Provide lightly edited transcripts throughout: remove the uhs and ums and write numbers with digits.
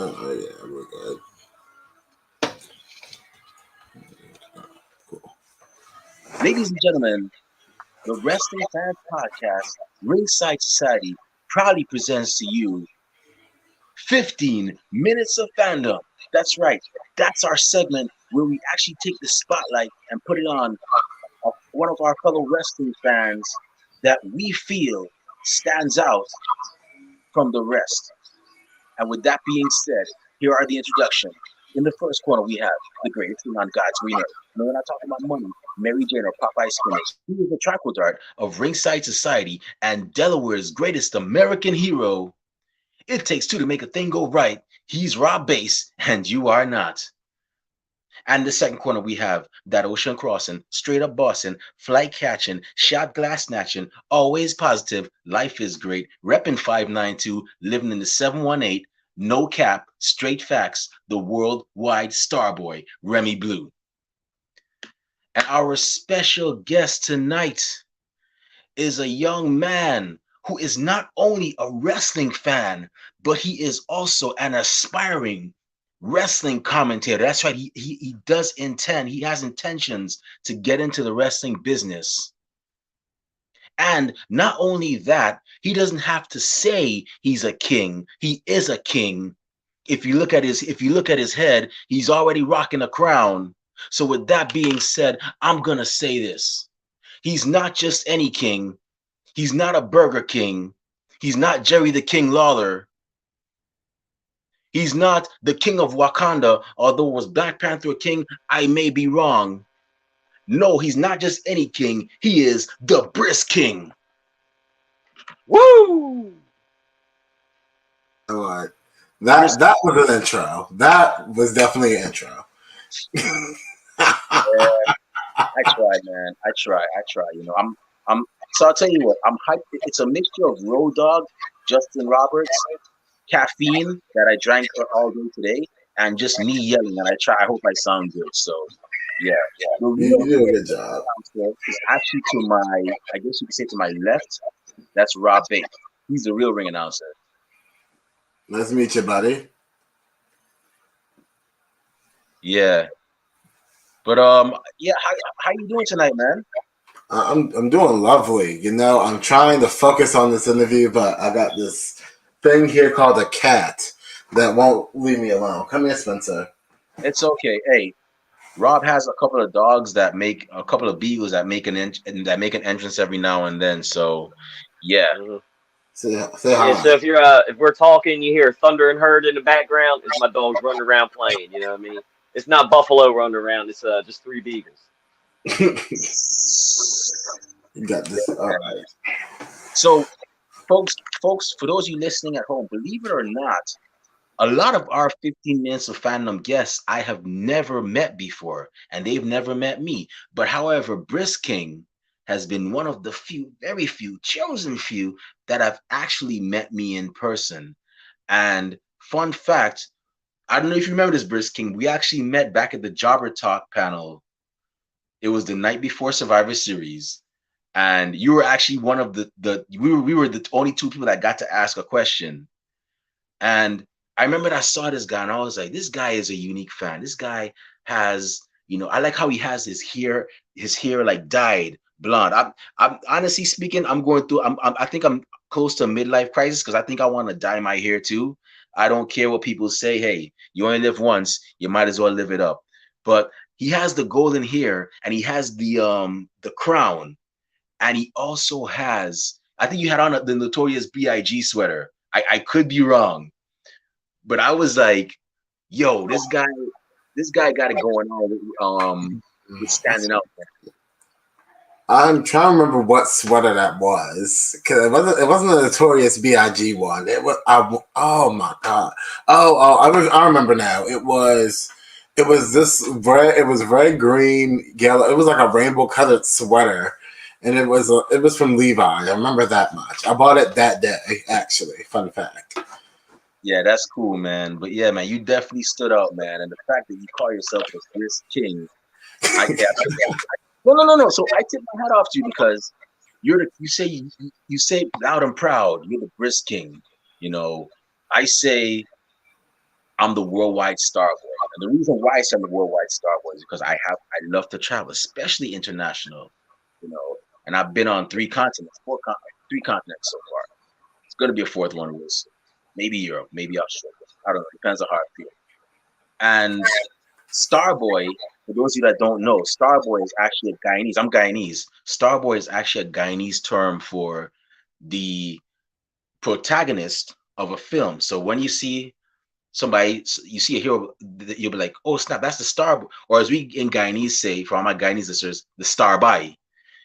Oh yeah, we're good. Cool. Ladies and gentlemen, the Wrestling Fans Podcast, Ringside Society, proudly presents to you 15 Minutes of Fandom. That's right. That's our segment where we actually take the spotlight and put it on one of our fellow wrestling fans that we feel stands out from the rest. And with that being said, here are the introduction. In the first corner, we have the greatest thing on God's green earth. No, we're not talking about money, Mary Jane, or Popeye spinach. He is the triple dart of Ringside Society and Delaware's greatest American hero. It takes two to make a thing go right. He's Rob Bass, and you are not. And the second corner, we have that ocean crossing, straight up bossing, flight catching, shot glass snatching, always positive, life is great, repping 592, living in the 718, no cap, straight facts, the worldwide starboy, Remy Blue. And our special guest tonight is a young man who is not only a wrestling fan, but he is also an aspiring wrestling commentator. That's right. He does intend, he has intentions to get into the wrestling business. And not only that, he doesn't have to say he's a king. He is a king. If you look at his head, he's already rocking a crown. So with that being said, I'm gonna say this. He's not just any king. He's not a Burger King. He's not Jerry the King Lawler. He's not the king of Wakanda, although was Black Panther a king, I may be wrong. No, he's not just any king. He is the Brisk King. Woo! All right. That was an intro. That was definitely an intro. I try, man. I try. You know, I'm. So I'll tell you what. I'm hyped. It's a mixture of Road Dogg, Justin Roberts, caffeine that I drank all day today, and just me yelling. And I hope I sound good. So, yeah. The You did a good job. Is actually to my, I guess you could say to my left. That's Rob Bass. He's the real ring announcer. Nice to meet you, buddy. Yeah. But yeah. How you doing tonight, man? I'm doing lovely. You know, I'm trying to focus on this interview, but I got this thing here called a cat that won't leave me alone. Come here, Spencer. It's okay. Hey, Rob has a couple of dogs that make a couple of beagles that make an entrance every now and then. So, yeah. Mm-hmm. Say Yeah, hi. so if we're talking, you hear thunder and herd in the background, it's my dogs running around playing. You know what I mean? It's not Buffalo running around. It's just three beagles. You got this. All right. So, folks, for those of you listening at home, believe it or not, a lot of our 15 Minutes of Fandom guests I have never met before, and they've never met me. But however, Brisk King has been one of the very few, chosen few that have actually met me in person. And fun fact, I don't know if you remember this, Brisk King, we actually met back at the Jobber Talk panel. It was the night before Survivor Series. And you were actually one of we were the only two people that got to ask a question. And I remember that I saw this guy and I was like, this guy is a unique fan. This guy has, you know, I like how he has his hair like dyed blonde. I'm honestly speaking, I think I'm close to a midlife crisis because I think I want to dye my hair too. I don't care what people say. Hey, you only live once, you might as well live it up. But he has the golden hair and he has the crown. And he also has, I think you had on the Notorious B.I.G. sweater. I could be wrong. But I was like, yo, this guy got it going on with standing out there. I'm trying to remember what sweater that was because it wasn't a Notorious B.I.G. one. It was oh my god. I remember now. It was this very green yellow. It was like a rainbow colored sweater. And it was from Levi. I remember that much. I bought it that day, actually. Fun fact. Yeah, that's cool, man. But yeah, man, you definitely stood out, man. And the fact that you call yourself a Brisk King, no. So I tip my hat off to you because you say loud and proud, you're the Brisk King. You know, I say I'm the worldwide star boy. And the reason why I say I'm the worldwide star boy is because I love to travel, especially international, you know. And I've been on three continents so far. It's gonna be a fourth one real soon. Maybe Europe, maybe Australia. I don't know. Depends on how I feel. And Starboy, for those of you that don't know, Starboy is actually a Guyanese. I'm Guyanese. Starboy is actually a Guyanese term for the protagonist of a film. So when you see somebody, you see a hero, you'll be like, oh snap, that's the star. Or as we in Guyanese say, for all my Guyanese listeners, the star by,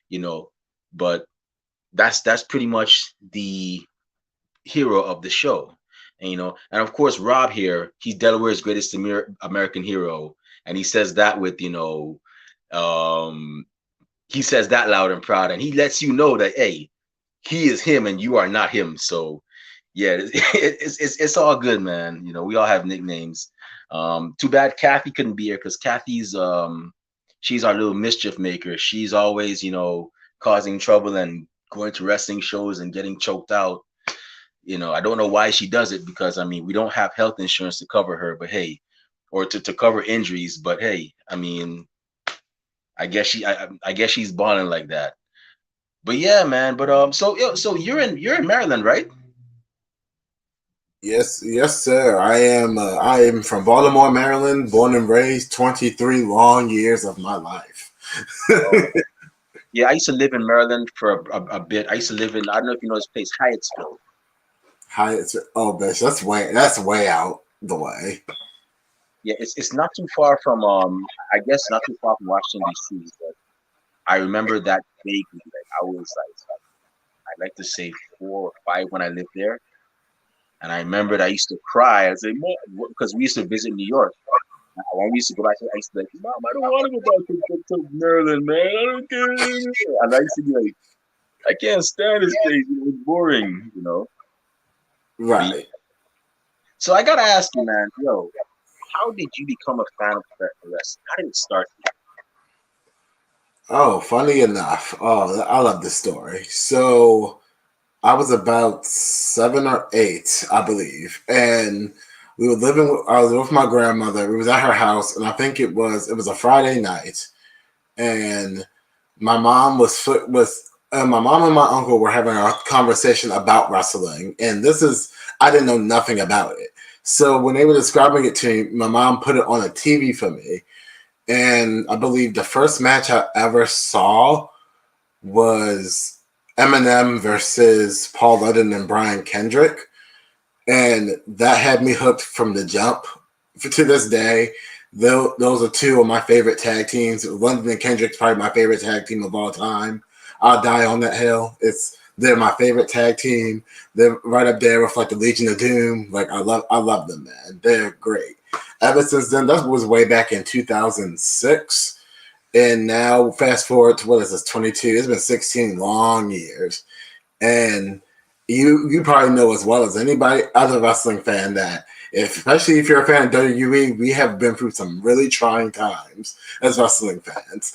you know. But that's pretty much the hero of the show. And and of course Rob here, he's Delaware's greatest American hero, and he says that with um, he says that loud and proud, and he lets you know that hey, he is him and you are not him. So yeah, it's all good, man. We all have nicknames. Too bad Kathy couldn't be here because Kathy's she's our little mischief maker. She's always causing trouble and going to wrestling shows and getting choked out. I don't know why she does it because I mean we don't have health insurance to cover her, but hey, or to cover injuries, but hey, I mean I guess she's balling like that. But yeah, man. But so you're in Maryland, right? Yes, yes, sir. I am from Baltimore, Maryland, born and raised. 23 long years of my life. Oh, yeah, I used to live in Maryland for a bit. I used to live in, I don't know if you know this place, Hyattsville. Oh, bitch, that's way out the way. Yeah, it's not too far from I guess not too far from Washington D.C. But I remember that vaguely. Like I was like I'd like to say 4 or 5 when I lived there, and I remembered I used to cry. I said, "Mom," because we used to visit New York. When we used to go back, I used to be like, Mom, I don't want to go back to Maryland, man. I don't care. And I used to be like, I can't stand this place. It's boring. But Right. so I gotta ask you, man, how did you become a fan of professional wrestling? How did it start? Oh, funny enough. Oh, I love this story. So I was about 7 or 8, I believe, and we were living. I was with my grandmother. We was at her house, and I think it was a Friday night, and my mom my mom and my uncle were having a conversation about wrestling, and I didn't know nothing about it. So when they were describing it to me, my mom put it on a TV for me, and I believe the first match I ever saw was Eminem versus Paul London and Brian Kendrick, and that had me hooked from the jump. To this day, those are two of my favorite tag teams. London and Kendrick's probably my favorite tag team of all time. I'll die on that hill. They're my favorite tag team. They're right up there with like the Legion of Doom. Like I love them, man. They're great. Ever since then, that was way back in 2006. And now fast forward to what is this, 22? It's been 16 long years. And you probably know as well as anybody other wrestling fan that especially if you're a fan of WWE, we have been through some really trying times as wrestling fans.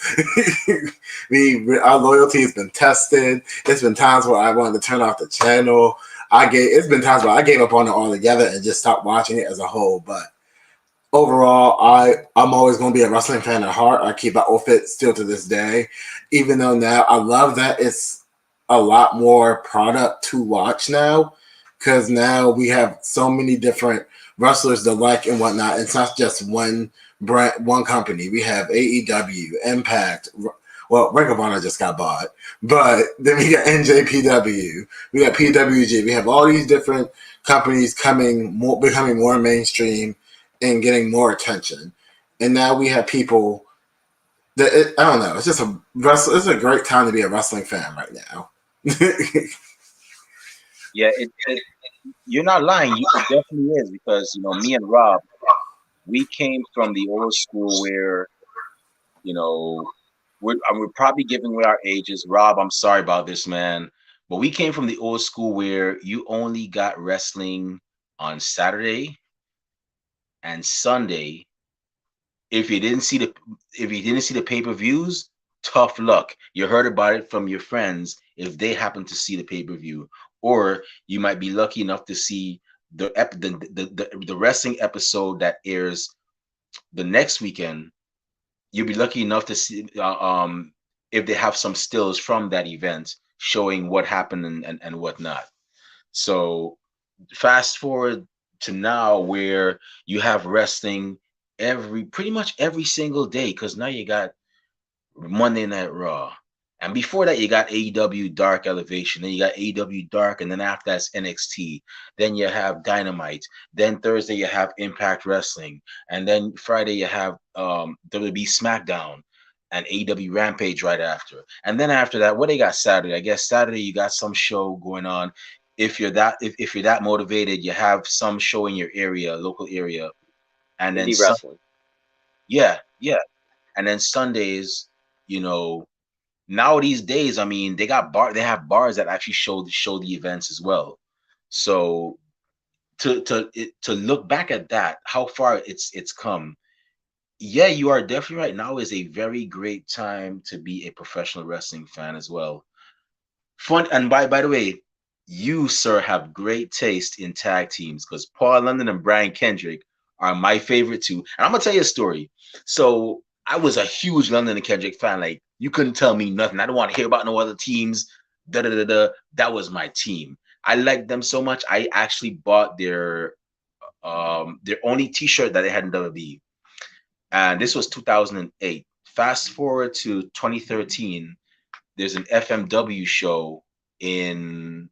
Our loyalty has been tested. It's been times where I wanted to turn off the channel. It's been times where I gave up on it altogether and just stopped watching it as a whole. But overall, I'm always going to be a wrestling fan at heart. I keep an outfit still to this day, even though now I love that it's a lot more product to watch now because now we have so many different wrestlers to like and whatnot. It's not just one brand, one company. We have AEW, Impact. Well, Ring of Honor just got bought, but then we got NJPW, we got PWG. We have all these different companies becoming more mainstream and getting more attention. And now we have people I don't know. It's a great time to be a wrestling fan right now. Yeah, you're not lying. It definitely is because me and Rob, we came from the old school where you know we're probably giving away our ages. Rob, I'm sorry about this, man, but we came from the old school where you only got wrestling on Saturday and Sunday. If you didn't see the pay-per-views, tough luck. You heard about it from your friends if they happen to see the pay-per-view, or you might be lucky enough to see the wrestling episode that airs the next weekend, you'll be lucky enough to see if they have some stills from that event showing what happened and whatnot. So fast forward to now where you have wrestling pretty much every single day, because now you got Monday Night Raw. And before that, you got AEW Dark Elevation. Then you got AEW Dark, and then after that's NXT. Then you have Dynamite. Then Thursday you have Impact Wrestling, and then Friday you have WWE SmackDown and AEW Rampage right after. And then after that, what they got Saturday? I guess Saturday you got some show going on. If you're that motivated, you have some show in your area, local area, and then Indie wrestling. yeah, and then Sundays, you know. Now these days, I mean, they have bars that actually show the events as well. So to look back at that, how far it's come. Yeah, you are definitely right. Now is a very great time to be a professional wrestling fan as well. Fun, and by the way, you, sir, have great taste in tag teams, because Paul London and Brian Kendrick are my favorite too. And I'm gonna tell you a story. So I was a huge London and Kendrick fan. Like, you couldn't tell me nothing. I don't want to hear about no other teams. Da da da da. That was my team. I liked them so much. I actually bought their only T-shirt that they had in WWE, and this was 2008. Fast forward to 2013. There's an FMW show in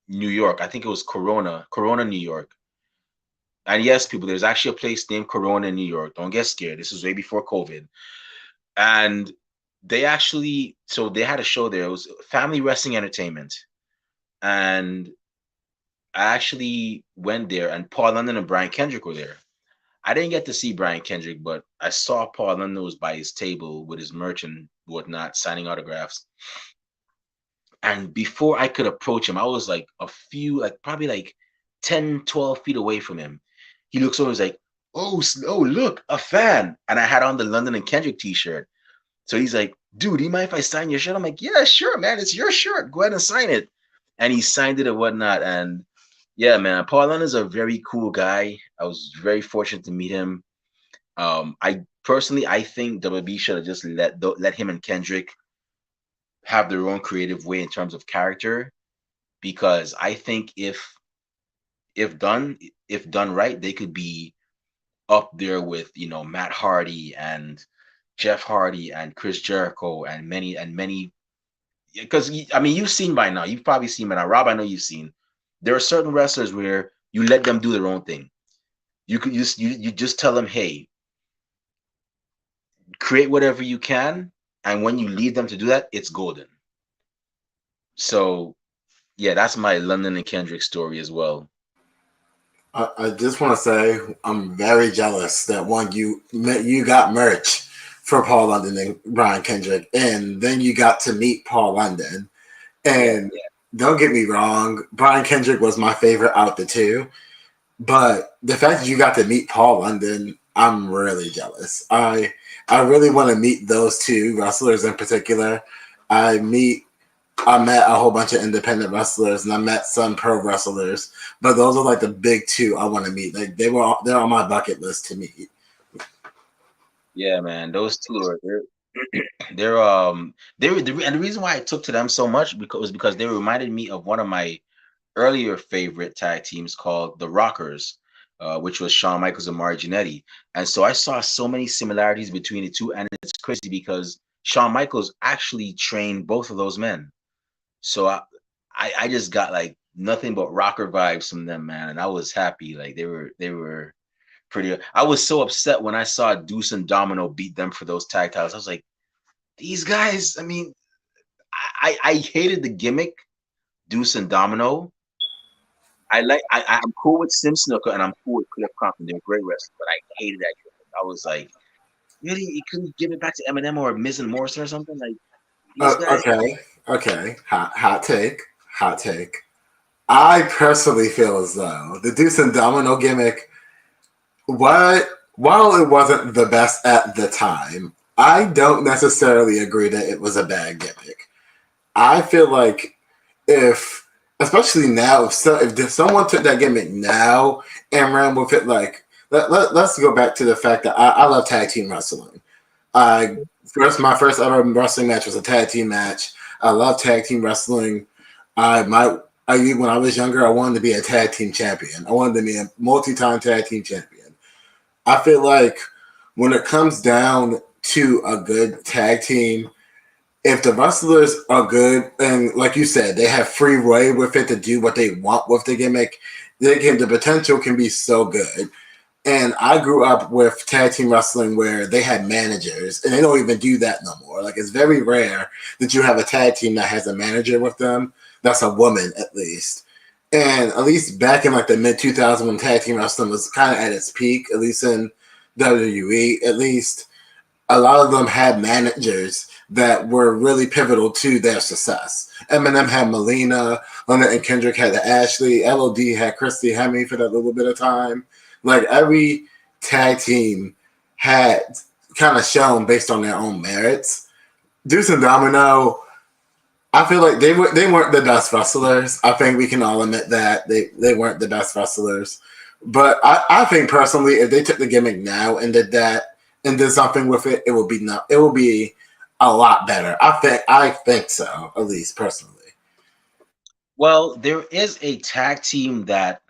New York. I think it was Corona, New York. And yes, people, there's actually a place named Corona in New York. Don't get scared. This was way before COVID. And they had a show there. It was Family Wrestling Entertainment. And I actually went there, and Paul London and Brian Kendrick were there. I didn't get to see Brian Kendrick, but I saw Paul London was by his table with his merch and whatnot, signing autographs. And before I could approach him, I was like probably like 10, 12 feet away from him. He looks over, he's like, oh, look, a fan. And I had on the London and Kendrick t-shirt. So he's like, dude, do you mind if I sign your shirt? I'm like, yeah, sure, man. It's your shirt. Go ahead and sign it. And he signed it and whatnot. And yeah, man, Paul London is a very cool guy. I was very fortunate to meet him. I think WB should have just let him and Kendrick have their own creative way in terms of character, because I think if done right, they could be up there with, Matt Hardy and Jeff Hardy and Chris Jericho and many. Because I mean, you've probably seen by now, Rob. I know you've seen. There are certain wrestlers where you let them do their own thing. You just tell them, hey, create whatever you can, and when you leave them to do that, it's golden. So yeah, that's my London and Kendrick story as well. I just want to say I'm very jealous that you got merch for Paul London and Brian Kendrick, and then you got to meet Paul London. And don't get me wrong, Brian Kendrick was my favorite out the two, but the fact that you got to meet Paul London, I'm really jealous. I really want to meet those two wrestlers in particular. I met a whole bunch of independent wrestlers, and I met some pro wrestlers, but those are like the big two I want to meet. Like they're on my bucket list to meet. Yeah, man, those two are and the reason why I took to them so much because they reminded me of one of my earlier favorite tag teams called the Rockers, which was Shawn Michaels and Marty Jannetty. And so I saw so many similarities between the two, and it's crazy because Shawn Michaels actually trained both of those men. So I just got like nothing but rocker vibes from them, man, and I was happy. Like they were pretty. I was so upset when I saw Deuce and Domino beat them for those tag titles. I was like, these guys. I mean, I hated the gimmick, Deuce and Domino. I'm cool with Sim Snooker and I'm cool with Cliff Compton. They're great wrestlers, but I hated that gimmick. I was like, really, you couldn't give it back to Eminem or Miz and Morrison or something like these guys. Okay. Hot take. I personally feel as though the Deuce and Domino gimmick, while it wasn't the best at the time, I don't necessarily agree that it was a bad gimmick. I feel like if especially now, if someone took that gimmick now and ran with it, like let's go back to the fact that I love tag team wrestling. I my first ever wrestling match was a tag team match. I love tag team wrestling. When I was younger, I wanted to be a tag team champion. I wanted to be a multi-time tag team champion. I feel like when it comes down to a good tag team, if the wrestlers are good and like you said, they have free way with it to do what they want with the gimmick, the potential can be so good. And I grew up with tag team wrestling where they had managers, and they don't even do that no more. Like it's very rare that you have a tag team that has a manager with them. That's a woman at least. And at least back in like the mid 2000s when tag team wrestling was kind of at its peak, at least in WWE, at least a lot of them had managers that were really pivotal to their success. Eminem had Melina, London and Kendrick had the Ashley, LOD had Christy Hemme for that little bit of time. Like every tag team had kind of shown based on their own merits. Deuce and Domino, I feel like they weren't the best wrestlers. I think we can all admit that they weren't the best wrestlers. But I think personally, if they took the gimmick now and did that and did something with it, it would be a lot better. I think so, at least personally. Well, there is a tag team that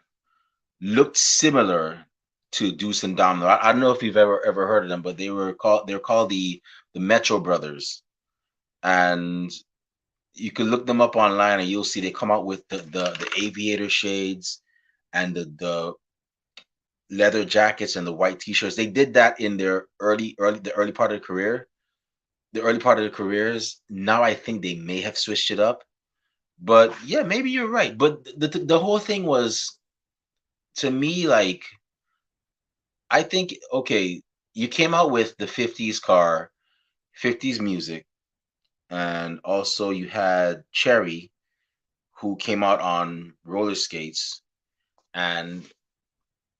looked similar to Deuce and Domino. I don't know if you've ever heard of them, but they're called the Metro Brothers, and you can look them up online and you'll see they come out with the aviator shades and the leather jackets and the white t-shirts. They did that in their early part of the career. The early part of their careers. Now I think they may have switched it up. But yeah, maybe you're right. But the whole thing was, to me, like, I think, okay, you came out with the 50s car, 50s music, and also you had Cherry, who came out on roller skates. And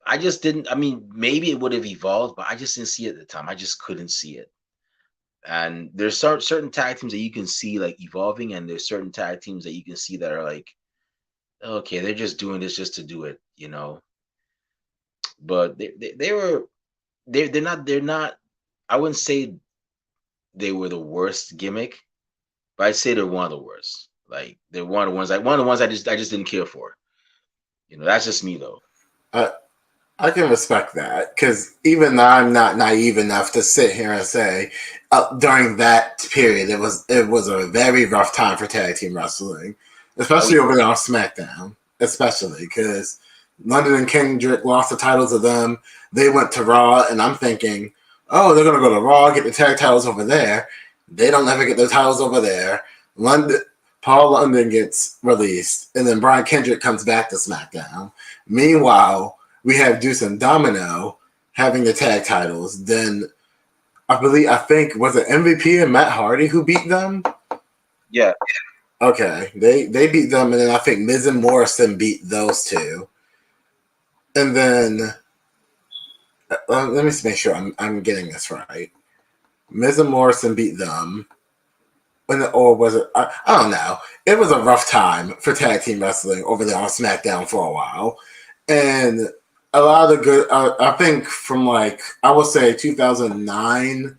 I just didn't, I mean, maybe it would have evolved, but I just didn't see it at the time. I just couldn't see it. And there's certain tag teams that you can see like evolving, and there's certain tag teams that you can see that are like, okay, they're just doing this just to do it, you know. But they're not. I wouldn't say they were the worst gimmick, but I'd say they're one of the worst. Like they're one of the ones I just didn't care for. You know, that's just me though. I I can respect that because even though I'm not naive enough to sit here and say during that period it was a very rough time for tag team wrestling, Oh especially over there on SmackDown, especially because London and Kendrick lost the titles to them. They went to Raw, and I'm thinking, oh, they're gonna go to Raw, get the tag titles over there. They don't ever get the titles over there. London, Paul London gets released, and then Brian Kendrick comes back to SmackDown. Meanwhile, we have Deuce and Domino having the tag titles. Then I think was it MVP and Matt Hardy who beat them? yeah. Okay, they beat them, and then I think Miz and Morrison beat those two. And then let me make sure I'm getting this right. Miz and Morrison beat them. Or was it? I don't know. It was a rough time for tag team wrestling over there on SmackDown for a while, and a lot of the good. I think from like I would say 2009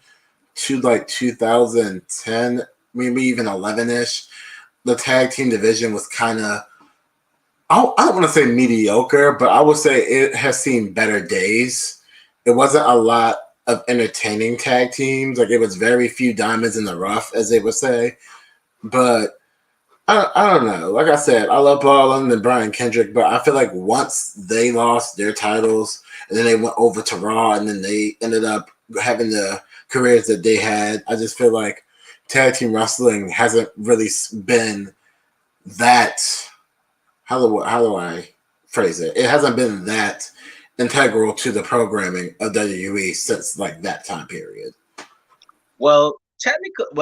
to like 2010, maybe even 11ish. The tag team division was kind of. I don't want to say mediocre, but I would say it has seen better days. It wasn't a lot of entertaining tag teams. Like it was very few diamonds in the rough, as they would say. But I don't know. Like I said, I love Paul London and Brian Kendrick, but I feel like once they lost their titles and then they went over to Raw and then they ended up having the careers that they had, I just feel like tag team wrestling hasn't really been that. How do I phrase it? It hasn't been that integral to the programming of WWE since like that time period.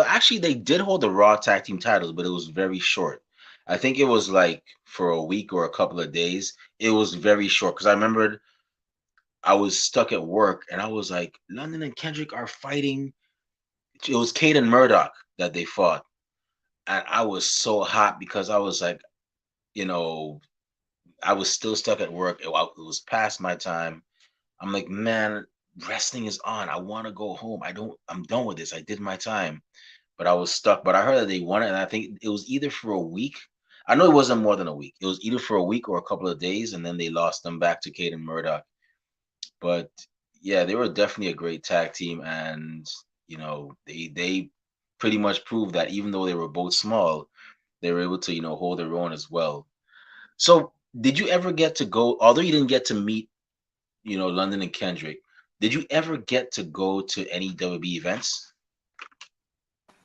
Actually, they did hold the Raw tag team titles, but it was very short. I think it was like for a week or a couple of days. It was very short because I remembered I was stuck at work and I was like, London and Kendrick are fighting. It was Kate and Murdoch that they fought, and I was so hot because I was like, you know, I was still stuck at work. It was past my time. I'm like, man, wrestling is on. I want to go home. I'm done with this. I did my time, but I was stuck. But I heard that they won it, and I think it was either for a week. I know it wasn't more than a week. It was either for a week or a couple of days, and then they lost them back to Caden Murdoch. But yeah, they were definitely a great tag team, and they pretty much proved that even though they were both small, they were able to hold their own as well. So, did you ever get to go? Although you didn't get to meet London and Kendrick, did you ever get to go to any WB events?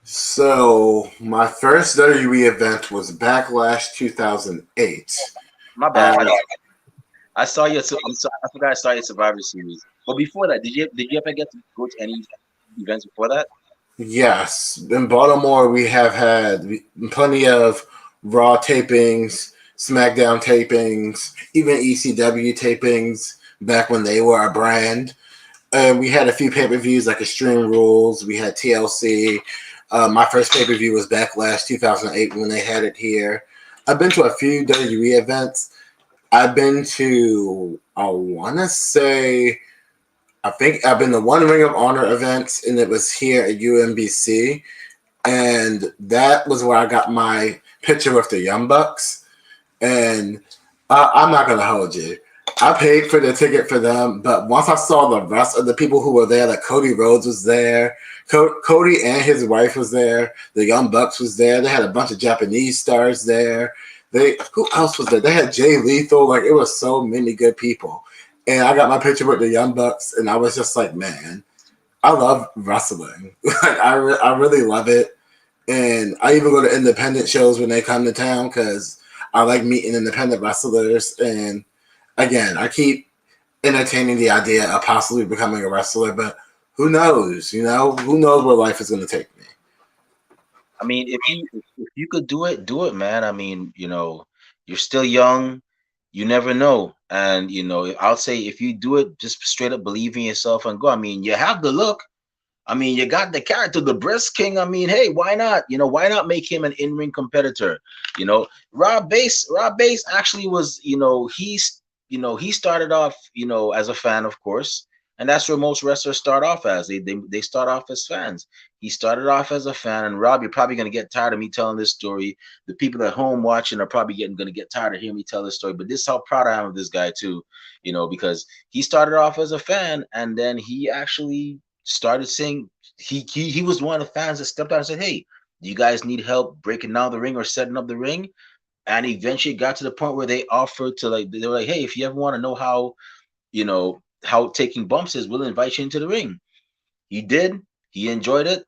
So my first WWE event was Backlash 2008. My bad. I saw you. So I'm sorry. I forgot I saw your Survivor Series. But before that, did you ever get to go to any events before that? Yes, in Baltimore we have had plenty of Raw tapings, SmackDown tapings, even ECW tapings back when they were a brand. And we had a few pay-per-views like Extreme Rules. We had TLC. My first pay-per-view was Backlash 2008 when they had it here. I've been to a few WWE events. I've been to, I want to say, I think I've been to one Ring of Honor event, and it was here at UMBC. And that was where I got my picture with the Young Bucks. And I'm not going to hold you. I paid for the ticket for them, but once I saw the rest of the people who were there, like Cody Rhodes was there, Cody and his wife was there, the Young Bucks was there. They had a bunch of Japanese stars there. Who else was there? They had Jay Lethal. Like, it was so many good people. And I got my picture with the Young Bucks, and I was just like, man, I love wrestling. Like, I really love it. And I even go to independent shows when they come to town because I like meeting independent wrestlers. And again, I keep entertaining the idea of possibly becoming a wrestler, but who knows? Who knows where life is going to take me? I mean, if you could do it, man. I mean, you're still young. You never know, and I'll say if you do it, just straight up believe in yourself and go. I mean, you have the look. I mean, you got the character, the Brisk King. I mean, hey, why not? Why not make him an in-ring competitor? Rob Bass actually was, he started off, as a fan, of course, and that's where most wrestlers start off as. They start off as fans. He started off as a fan, and Rob, you're probably gonna get tired of me telling this story. The people at home watching are probably gonna get tired of hearing me tell this story. But this is how proud I am of this guy too, because he started off as a fan, and then he actually started saying he was one of the fans that stepped out and said, "Hey, do you guys need help breaking down the ring or setting up the ring?" And eventually got to the point where they offered to they were like, "Hey, if you ever want to know how taking bumps is, we'll invite you into the ring." He did. He enjoyed it.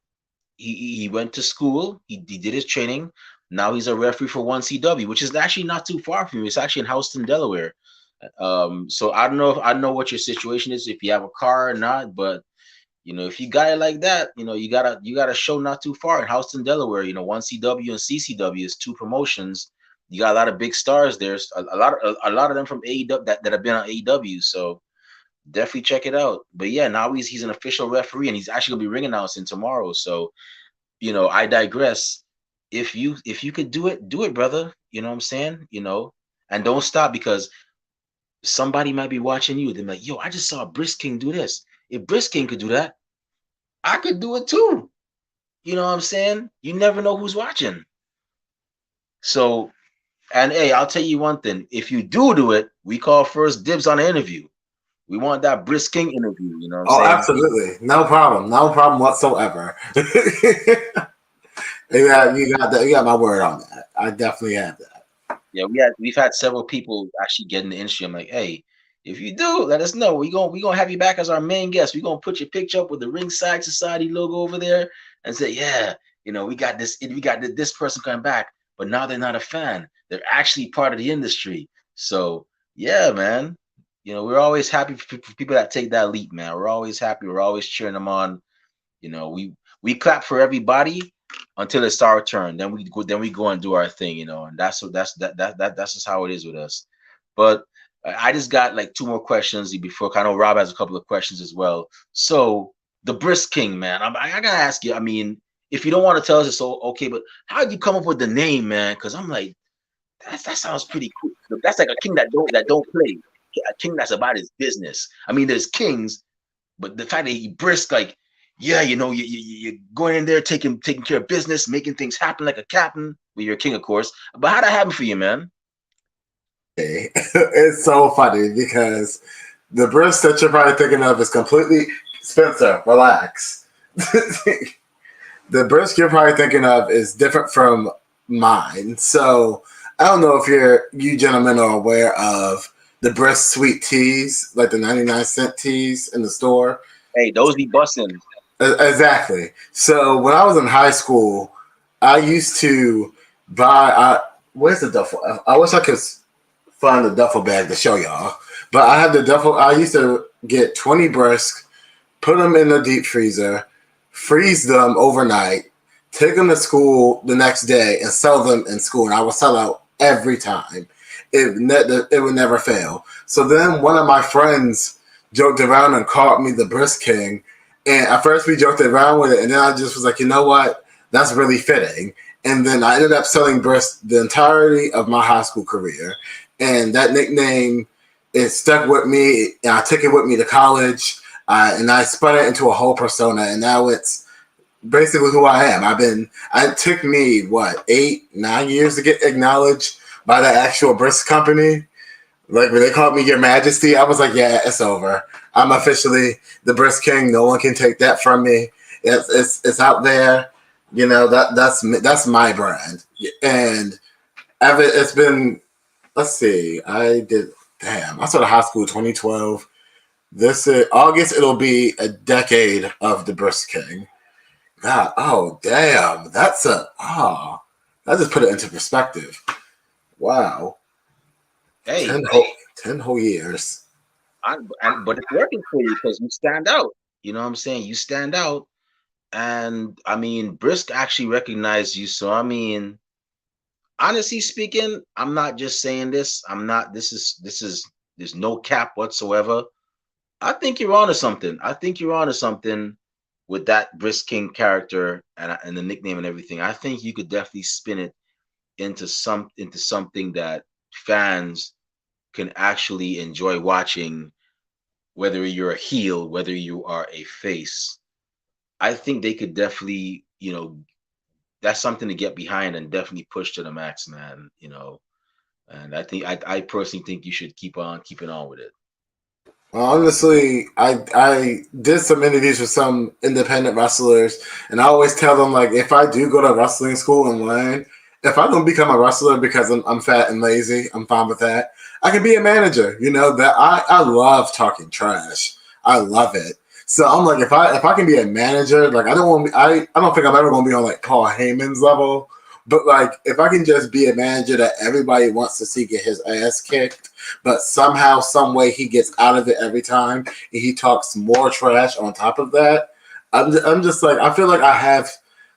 He went to school. He did his training. Now he's a referee for 1CW, which is actually not too far from you. It's actually in Houston, Delaware. So I don't know what your situation is, if you have a car or not, but if you got it like that, you got a show not too far in Houston, Delaware. 1CW and CCW is two promotions. You got a lot of big stars there. A lot of them from AEW that have been on AEW. So definitely check it out. But yeah, now he's an official referee, and he's actually gonna be ring announcing tomorrow. So I digress. If you could do it, brother. You know what I'm saying? And don't stop, because somebody might be watching you. They're like, yo, I just saw Brisk King do this. If Brisk King could do that, I could do it too. You know what I'm saying? You never know who's watching. So, and hey, I'll tell you one thing. If you do it, we call first dibs on the interview. We want that Brisk King interview. You know what I'm saying? Absolutely. No problem. No problem whatsoever. You got that. You got my word on that. I definitely have that. Yeah, we've had several people actually get in the industry. I'm like, hey, if you do, let us know. We gonna have you back as our main guest. We're gonna put your picture up with the Ringside Society logo over there and say, yeah, we got this person coming back, but now they're not a fan. They're actually part of the industry. So yeah, man. We're always happy for people that take that leap, man. We're always happy. We're always cheering them on. We clap for everybody until it's our turn. Then we go and do our thing, and that's just how it is with us. But I just got like two more questions before. I know Rob has a couple of questions as well. So the Brisk King, man, I gotta ask you. I mean, if you don't want to tell us, it's so okay. But how did you come up with the name, man? Because I'm like, that sounds pretty cool. That's like a king that don't play. A king that's about his business. I mean, there's kings, but the fact that he brisk, like, yeah, you're going in there taking care of business, making things happen like a captain. Well, you're a king, of course. But how'd that happen for you, man? Okay. It's so funny because the Brisk that you're probably thinking of is completely Spencer. Relax. The Brisk you're probably thinking of is different from mine. So I don't know if you gentlemen are aware of the Brisk sweet teas, like the 99-cent teas in the store. Hey, those be busting. Exactly. So when I was in high school, I used to buy. Where's the duffel? I wish I could find the duffel bag to show y'all. But I had the duffel. I used to get 20 Brisk, put them in the deep freezer, freeze them overnight, take them to school the next day, and sell them in school. And I would sell out every time. It would never fail. So then one of my friends joked around and called me the Brisk King. And at first we joked around with it, and then I just was like, you know what? That's really fitting. And then I ended up selling Brisk the entirety of my high school career. And that nickname, it stuck with me. And I took it with me to college. And I spun it into a whole persona. And now it's basically who I am. It took me, 8-9 years to get acknowledged by the actual Brisk company. Like when they called me Your Majesty, I was like, yeah, it's over. I'm officially the Brisk King. No one can take that from me. It's out there. That's my brand. And it's been, let's see, I started high school in 2012. This is August. It'll be a decade of the Brisk King. God, oh damn, that just put it into perspective. Wow, Hey, 10 whole years. but it's working for you because you stand out. You know what I'm saying? You stand out, and I mean, Brisk actually recognized you. So I mean, honestly speaking, I'm not just saying this. I'm not. This is. There's no cap whatsoever. I think you're onto something. I think you're onto something with that Brisk King character and the nickname and everything. I think you could definitely spin it into something that fans can actually enjoy watching, whether you're a heel, whether you are a face. I think they could definitely, that's something to get behind and definitely push to the max, man. And I personally think you should keep on keeping on with it. Honestly, I did some interviews with some independent wrestlers, and I always tell them like, if I do go to wrestling school and learn, if I don't become a wrestler because I'm fat and lazy, I'm fine with that. I can be a manager. That I love talking trash. I love it. So I'm like, if I can be a manager, like I don't think I'm ever gonna be on like Paul Heyman's level, but like if I can just be a manager that everybody wants to see get his ass kicked, but somehow, some way, he gets out of it every time, and he talks more trash on top of that. I'm just like, I feel like I have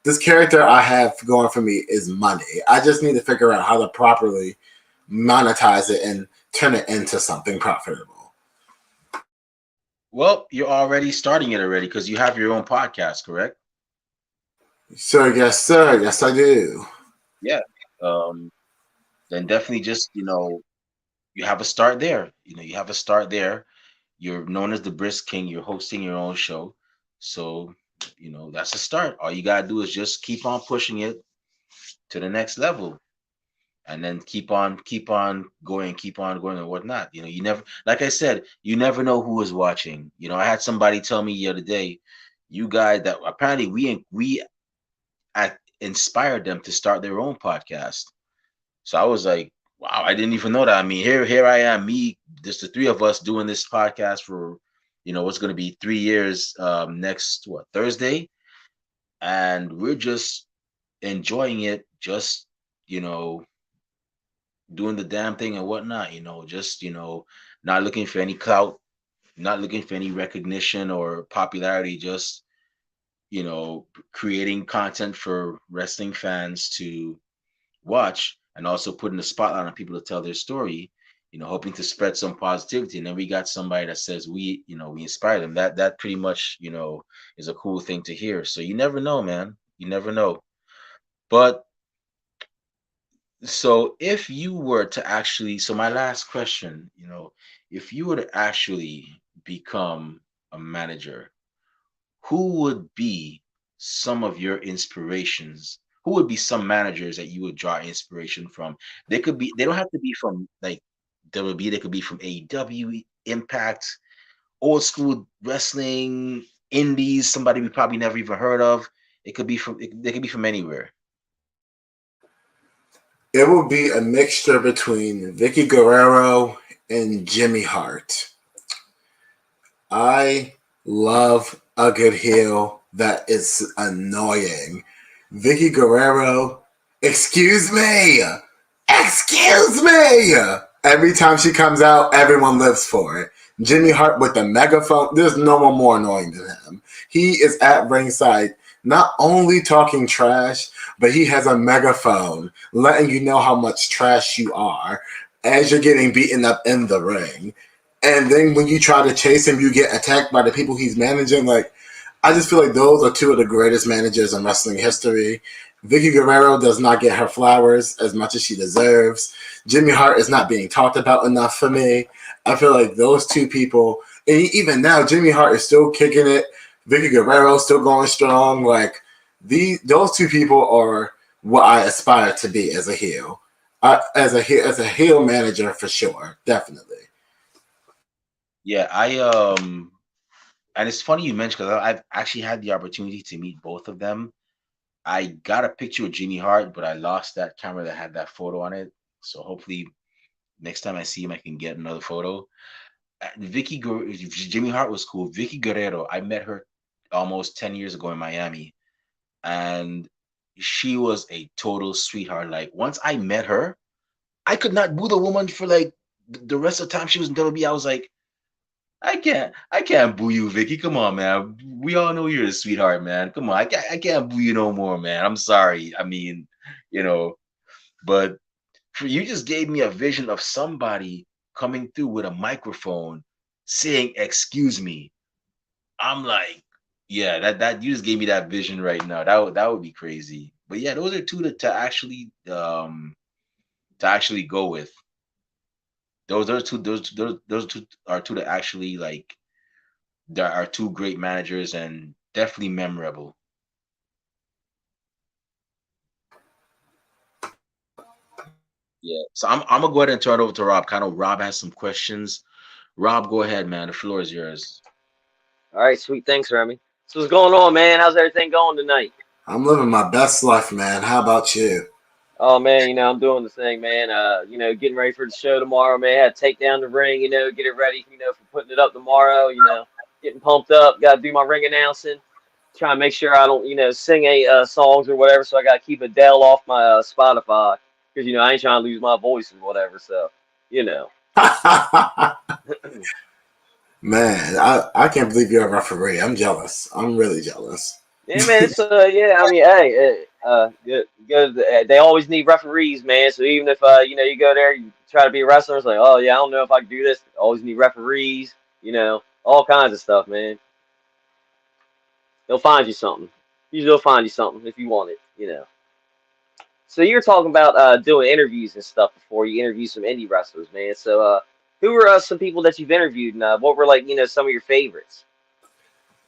this character I have going for me is money. I just need to figure out how to properly monetize it and turn it into something profitable. Well, you're already starting it already because you have your own podcast, correct? Sir, yes, I do. Yeah. Um, then definitely just, you have a start there. You have a start there. You're known as the Brisk King. You're hosting your own show. So, that's a start. All you gotta do is just keep on pushing it to the next level. And then keep on going and whatnot. You never, like I said, you never know who is watching. I had somebody tell me the other day, you guys that apparently we inspired them to start their own podcast. So I was like, wow, I didn't even know that. I mean, here I am, me, just the three of us doing this podcast for, what's going to be 3 years next Thursday, and we're just enjoying it, just you know, doing the damn thing and whatnot. Just not looking for any clout, not looking for any recognition or popularity. Just creating content for wrestling fans to watch, and also putting the spotlight on people to tell their story, hoping to spread some positivity. And then we got somebody that says we inspire them. That pretty much, is a cool thing to hear. So you never know, man. You never know. But So if you were to actually, so my last question, if you were to actually become a manager, who would be some of your inspirations? Who would be some managers that you would draw inspiration from? They don't have to be from like WWE, they could be from AEW, Impact, old school wrestling, indies, somebody we probably never even heard of. They could be from anywhere. It will be a mixture between Vicky Guerrero and Jimmy Hart. I love a good heel that is annoying. Vicky Guerrero, excuse me, excuse me. Every time she comes out, everyone lives for it. Jimmy Hart with the megaphone, there's no one more annoying than him. He is at ringside, not only talking trash, but he has a megaphone letting you know how much trash you are as you're getting beaten up in the ring. And then when you try to chase him, you get attacked by the people he's managing. Like, I just feel like those are two of the greatest managers in wrestling history. Vicky Guerrero does not get her flowers as much as she deserves. Jimmy Hart is not being talked about enough for me. I feel like those two people, and even now, Jimmy Hart is still kicking it. Vicky Guerrero still going strong. Like, those two people are what I aspire to be as a heel. As a heel manager for sure, definitely. Yeah, and it's funny you mentioned because I've actually had the opportunity to meet both of them. I got a picture with Jimmy Hart, but I lost that camera that had that photo on it. So hopefully next time I see him, I can get another photo. Jimmy Hart was cool. Vicky Guerrero, I met her almost 10 years ago in Miami, and she was a total sweetheart. Like once I met her, I could not boo the woman for like the rest of the time she was in WWE. I was like, I can't boo you, Vicky. Come on, man. We all know you're a sweetheart, man. Come on, I can't boo you no more, man. I'm sorry. I mean, you know, but you just gave me a vision of somebody coming through with a microphone saying, "Excuse me." I'm like, yeah, that you just gave me that vision right now. That would be crazy. But yeah, those are two to actually go with. Those two are two that actually like there are two great managers and definitely memorable. Yeah. So I'm gonna go ahead and turn it over to Rob. Kind of Rob has some questions. Rob, go ahead, man. The floor is yours. All right, sweet. Thanks, Remy. So what's going on, man? How's everything going tonight? I'm living my best life, man. How about you? Oh man, I'm doing the thing, man. Getting ready for the show tomorrow, man. Had to take down the ring, get it ready, for putting it up tomorrow. Getting pumped up. Got to do my ring announcing. Try and make sure I don't, sing any songs or whatever. So I got to keep Adele off my Spotify because I ain't trying to lose my voice or whatever. So, you know. Man, I can't believe you're a referee. I'm jealous. I'm really jealous. Yeah, man. It's yeah. I mean, hey, they always need referees, man. So even if you go there, you try to be a wrestler, it's like, oh yeah, I don't know if I can do this. Always need referees, all kinds of stuff, man. They'll find you something. Usually they'll find you something if you want it. So you're talking about doing interviews and stuff before you interview some indie wrestlers, man. So who were some people that you've interviewed, and what were like some of your favorites,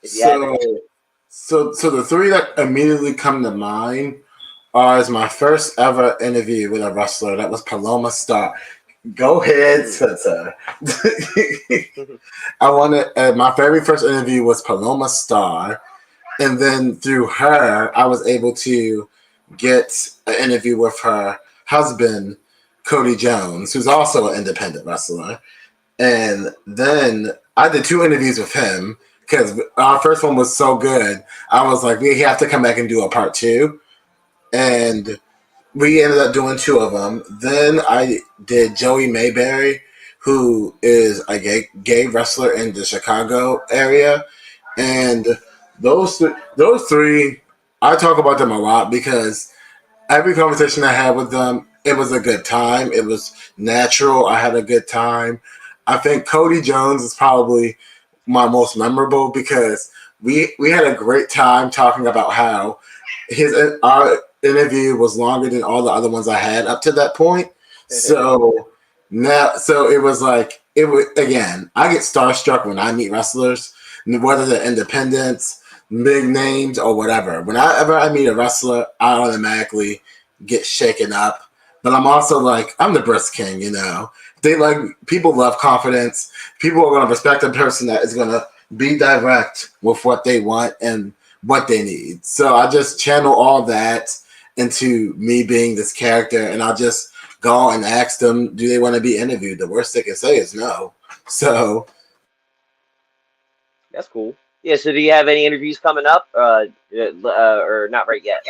if you have So, any? so the three that immediately come to mind are is my first ever interview with a wrestler. That was Paloma Star. Go ahead, Mm. Tata. I wanted my very first interview was Paloma Star, and then through her, I was able to get an interview with her husband, Cody Jones, who's also an independent wrestler. And then I did two interviews with him because our first one was so good. I was like, we have to come back and do a part two. And we ended up doing two of them. Then I did Joey Mayberry, who is a gay wrestler in the Chicago area. And those three, I talk about them a lot because every conversation I had with them, it was a good time. It was natural. I had a good time. I think Cody Jones is probably my most memorable because we had a great time talking about how his our interview was longer than all the other ones I had up to that point. So now, so it was like it was again. I get starstruck when I meet wrestlers, whether they're independents, big names, or whatever. Whenever I meet a wrestler, I automatically get shaken up. But I'm also like, I'm the Brisk King, you know. They like people love confidence. People are gonna respect a person that is gonna be direct with what they want and what they need. So I just channel all that into me being this character, and I'll just go and ask them, do they want to be interviewed? The worst they can say is no. So That's cool. Yeah. So do you have any interviews coming up? Or not right yet?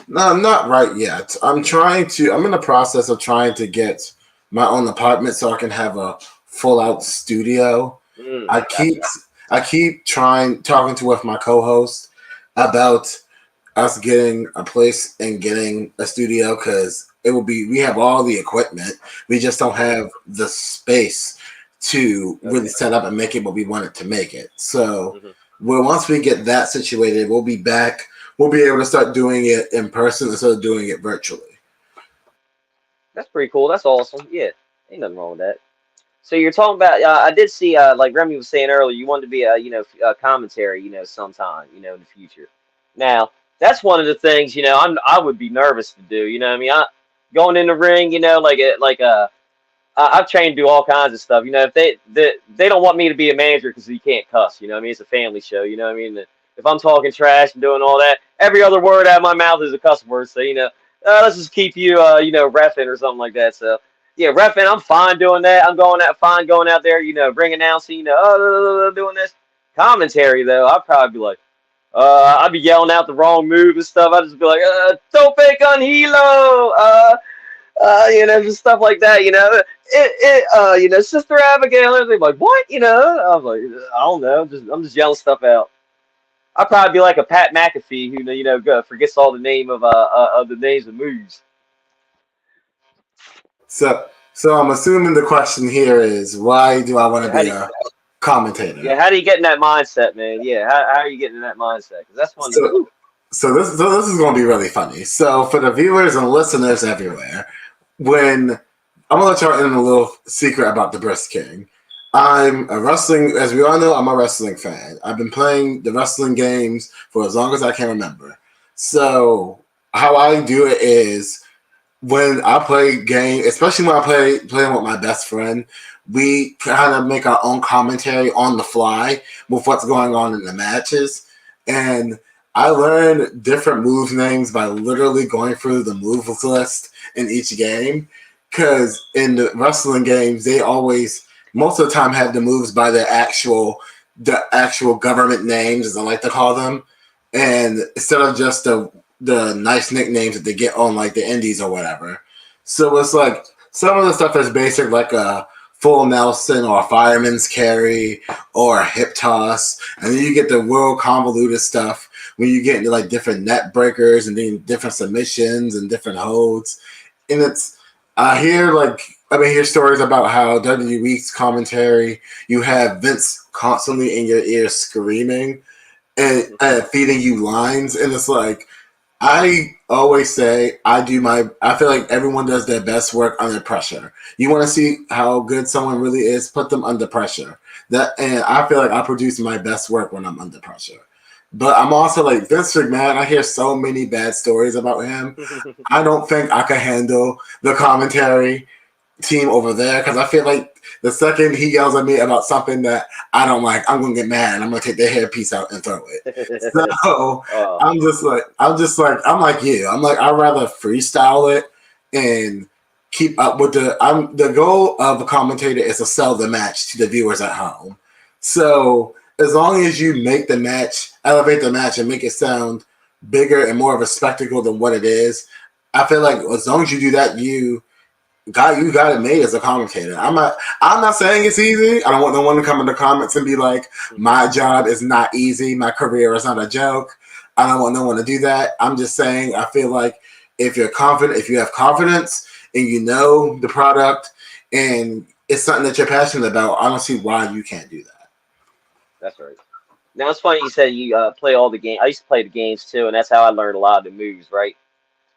no, not right yet. I'm in the process of trying to get my own apartment so I can have a full out studio. I keep Gotcha. I keep trying talking to with my co-host about us getting a place and getting a studio because we have all the equipment. We just don't have the space to really Okay. set up and make it what we want it to make it. So Hmm. once we get that situated, we'll be back. We'll be able to start doing it in person instead of doing it virtually. That's pretty cool. That's awesome. Yeah. Ain't nothing wrong with that. So you're talking about, I did see, like Remy was saying earlier, you wanted to be a commentary, sometime, in the future. Now, that's one of the things, I would be nervous to do, what I mean? Going in the ring, I've trained to do all kinds of stuff, if they don't want me to be a manager because you can't cuss, what I mean? It's a family show, what I mean? If I'm talking trash and doing all that, every other word out of my mouth is a cuss word, so, let's just keep you, reffing or something like that, so. Yeah, refing, I'm fine doing that. I'm fine going out there, ring announcing, doing this. Commentary though, I'd probably be like, I'd be yelling out the wrong move and stuff. I'd just be like, tope con hilo, just stuff like that, Sister Abigail, and they're like, what, I'm like, I don't know, I'm just yelling stuff out. I'd probably be like a Pat McAfee who, forgets all the the names of moves. So I'm assuming the question here is why do I want to Yeah, how be do a commentator? Yeah, how do you get in that mindset, man? Yeah, how are you getting in that mindset? Because that's one of the. So Whew. so this is going to be really funny. So for the viewers and listeners everywhere, when I'm gonna let y'all in a little secret about the Brisk King. I'm a wrestling, as we all know, I'm a wrestling fan. I've been playing the wrestling games for as long as I can remember. So how I do it is when I play game, especially when I playing with my best friend, we kind of make our own commentary on the fly with what's going on in the matches. And I learned different move names by literally going through the move list in each game. Because in the wrestling games, they always most of the time have the moves by the actual government names, as I like to call them, and instead of just the nice nicknames that they get on like the indies or whatever. So it's like some of the stuff is basic, like a full Nelson or a fireman's carry or a hip toss, and then you get the world convoluted stuff when you get into like different net breakers and then different submissions and different holds. And it's I hear stories about how WWE's commentary, you have Vince constantly in your ear screaming and feeding you lines, and it's like I always say I feel like everyone does their best work under pressure. You want to see how good someone really is, put them under pressure. And I feel like I produce my best work when I'm under pressure. But I'm also like Vince McMahon. I hear so many bad stories about him. I don't think I could handle the commentary team over there because I feel like the second he yells at me about something that I don't like, I'm gonna get mad and I'm gonna take their hairpiece out and throw it. So Oh, I'm like you. I'm like I'd rather freestyle it and keep up with the goal of a commentator is to sell the match to the viewers at home. So as long as you make the match, elevate the match and make it sound bigger and more of a spectacle than what it is, I feel like as long as you do that, you got it made as a commentator. I'm not saying it's easy. I don't want no one to come in the comments and be like, my job is not easy, my career is not a joke. I don't want no one to do that. I'm just saying I feel like if you're confident, if you have confidence and you know the product and it's something that you're passionate about, I don't see why you can't do that. that's right. Now it's funny you said you play all the games. I used to play the games too, and that's how I learned a lot of the moves, right?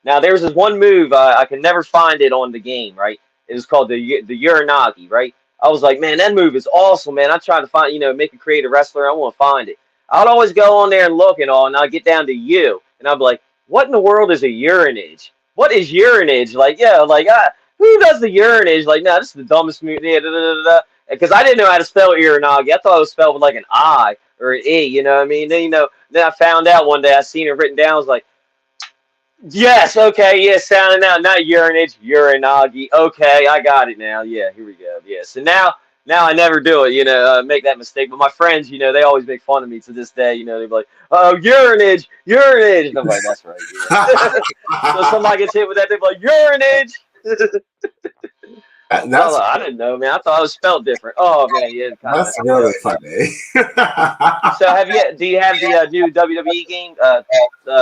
Now there's this one move I can never find it on the game, right? It was called the Uranagi, right? I was like, man, that move is awesome, man. I tried to find, make a creative wrestler. I want to find it. I'd always go on there and look and all, and I'd get down to U, and I'd be like, what in the world is a urinage? What is urinage? Like, yeah, like, who does the urinage? Like, no, this is the dumbest move. Yeah, da, da, da, da. Because I didn't know how to spell Uranagi. I thought it was spelled with like an I or an E, you know what I mean? Then, then I found out one day, I seen it written down. I was like, yes, okay, yeah, sounding out, not urinage, urinagi. Okay, I got it now. Yeah, here we go. Yeah, so now I never do it, make that mistake. But my friends, they always make fun of me to this day. They're like, oh, urinage, urinage. And I'm like, that's right, yeah. So somebody gets hit with that, they're like, urinage. I didn't know, man. I thought it was spelled different. Oh man, yeah. That's really funny. So do you have the new WWE game,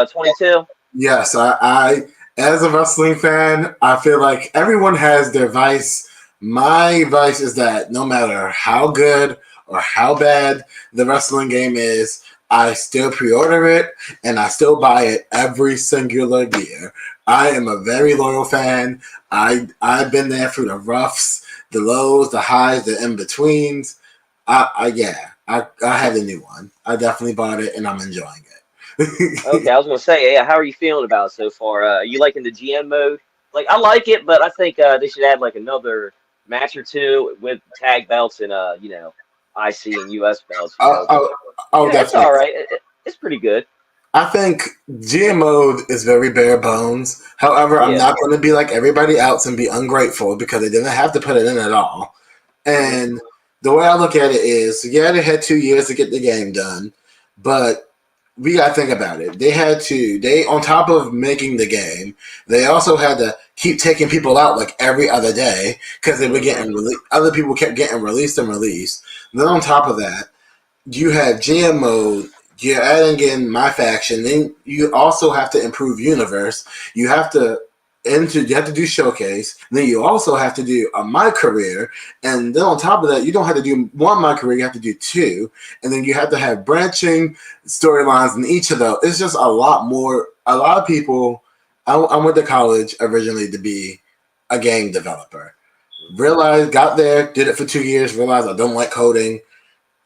22? Yes, I as a wrestling fan, I feel like everyone has their vice. My vice is that no matter how good or how bad the wrestling game is, I still pre-order it and I still buy it every singular year. I am a very loyal fan. I've been there through the roughs, the lows, the highs, the in-betweens. I have the new one. I definitely bought it and I'm enjoying it. Okay, I was gonna say, yeah, how are you feeling about it so far? Are you liking the GM mode? Like, I like it, but I think they should add like another match or two with tag belts and IC and US belts. Definitely. It's all right. It's pretty good. I think GM mode is very bare bones. However, I'm not going to be like everybody else and be ungrateful because they didn't have to put it in at all. And the way I look at it is, yeah, they had 2 years to get the game done, but we got to think about it. They on top of making the game, they also had to keep taking people out like every other day because they were getting other people kept getting released and released. Then on top of that, you have GM mode. You're adding in my faction. Then you also have to improve universe. You have to do showcase. Then you also have to do a my career. And then on top of that, you don't have to do one my career. You have to do two. And then you have to have branching storylines in each of those. It's just a lot more. A lot of people. I went to college originally to be a game developer. Got there, did it for 2 years. Realized I don't like coding.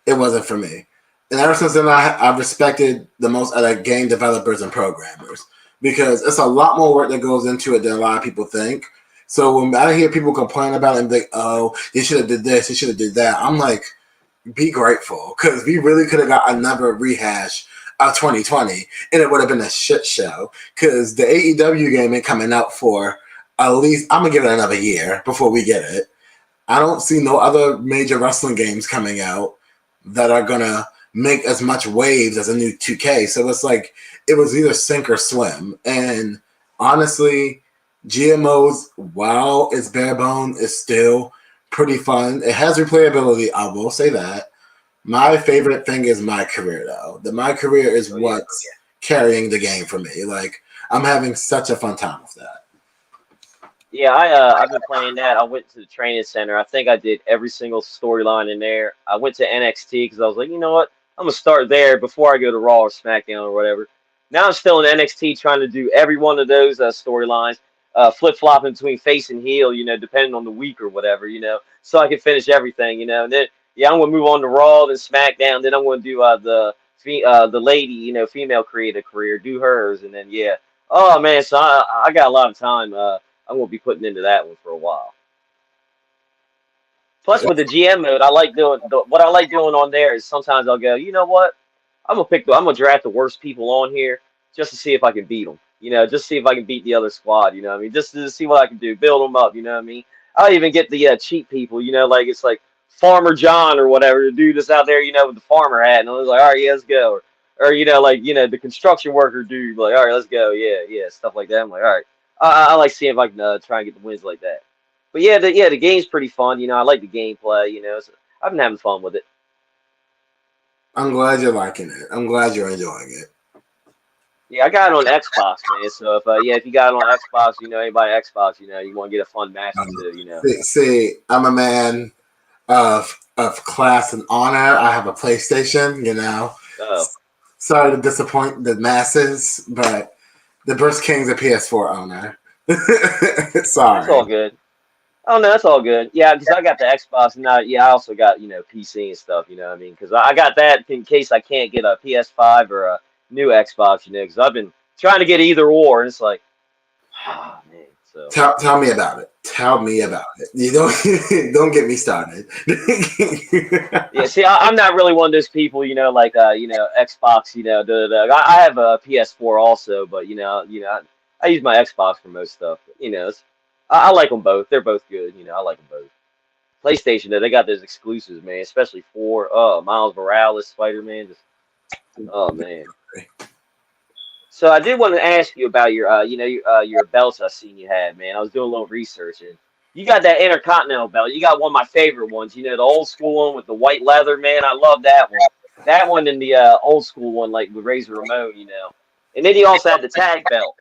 It wasn't for me. And ever since then, I've respected the most out of game developers and programmers because it's a lot more work that goes into it than a lot of people think. So when I hear people complain about it and think, oh, you should have did this, you should have did that, I'm like, be grateful because we really could have got another rehash of 2020 and it would have been a shit show because the AEW game ain't coming out for at least, I'm going to give it another year before we get it. I don't see no other major wrestling games coming out that are going to make as much waves as a new 2K. So it's like it was either sink or swim. And honestly, GMOs, while it's bare bone, is still pretty fun. It has replayability, I will say that. My favorite thing is my career, though. My career is what's carrying the game for me. Like, I'm having such a fun time with that. Yeah, I've been playing that. I went to the training center. I think I did every single storyline in there. I went to NXT because I was like, you know what? I'm gonna start there before I go to Raw or SmackDown or whatever. Now I'm still in NXT trying to do every one of those storylines, flip flopping between face and heel, depending on the week or whatever, so I can finish everything, And then I'm gonna move on to Raw, then SmackDown, then I'm gonna do the lady, female creative career, do hers, and then oh man, so I got a lot of time. I'm gonna be putting into that one for a while. Plus, with the GM mode, I like doing what I like doing on there is sometimes I'll go, you know what? I'm gonna draft the worst people on here just to see if I can beat them. Just see if I can beat the other squad. You know what I mean? Just to see what I can do, build them up. You know what I mean? I'll even get the cheap people. Like it's like Farmer John or whatever, the dude that's out there, with the farmer hat, and I was like, all right, yeah, let's go. Or the construction worker dude, like, all right, let's go, yeah, stuff like that. I'm like, all right, I like seeing if I can try and get the wins like that. But the game's pretty fun. I like the gameplay. So I've been having fun with it. I'm glad you're liking it. I'm glad you're enjoying it. Yeah, I got it on Xbox, man. So if you got it on Xbox, anybody Xbox, you want to get a fun match or two, See, I'm a man of class and honor. I have a PlayStation. Oh. Sorry to disappoint the masses, but The Brisk King's a PS4 owner. That's all Sorry. good. Oh no, that's all good. Yeah, because I got the Xbox, and I also got PC and stuff. You know what I mean? Because I got that in case I can't get a PS5 or a new Xbox. Because I've been trying to get either or, and it's like, ah man. So Tell me about it. Tell me about it. You don't get me started. yeah, see, I'm not really one of those people. Like Xbox. I have a PS4 also, but I use my Xbox for most stuff. I like them both. They're both good. I like them both. PlayStation though, they got those exclusives, man. Especially for Miles Morales, Spider-Man. Just oh man. So I did want to ask you about your belts I seen you had, man. I was doing a little research and you got that Intercontinental belt. You got one of my favorite ones. The old school one with the white leather, man. I love that one. That one and the old school one, like with Razor Ramon. And then you also had the tag belt.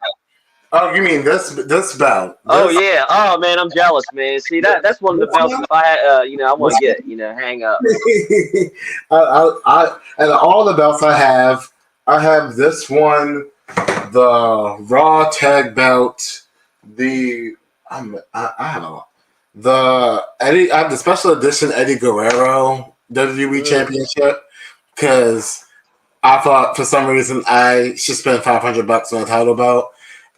Oh, you mean this belt? Oh This yeah. Oh man, I'm jealous, man. See that's one of the belts. If I had, I want to get, hang up. and all the belts I have this one, the Raw Tag Belt, the I have a lot. I have the special edition Eddie Guerrero WWE Mm. Championship because I thought for some reason I should spend $500 on a title belt,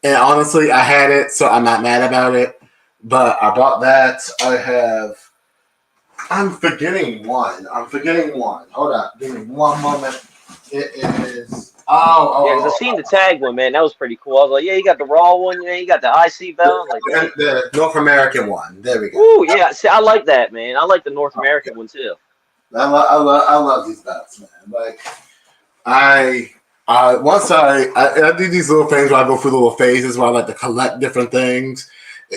and honestly, I had it, so I'm not mad about it. But I bought that. I have. I'm forgetting one. Hold on. Give me one moment. It is. Yeah, because I seen the tag one, man. That was pretty cool. I was like, yeah, you got the Raw one, yeah, you got the IC belt. I was like, dang. The North American one. There we go. Ooh, yeah. See, I like that, man. I like the North American one too. I love these belts, man. Like once I do these little things where I go through little phases where I like to collect different things.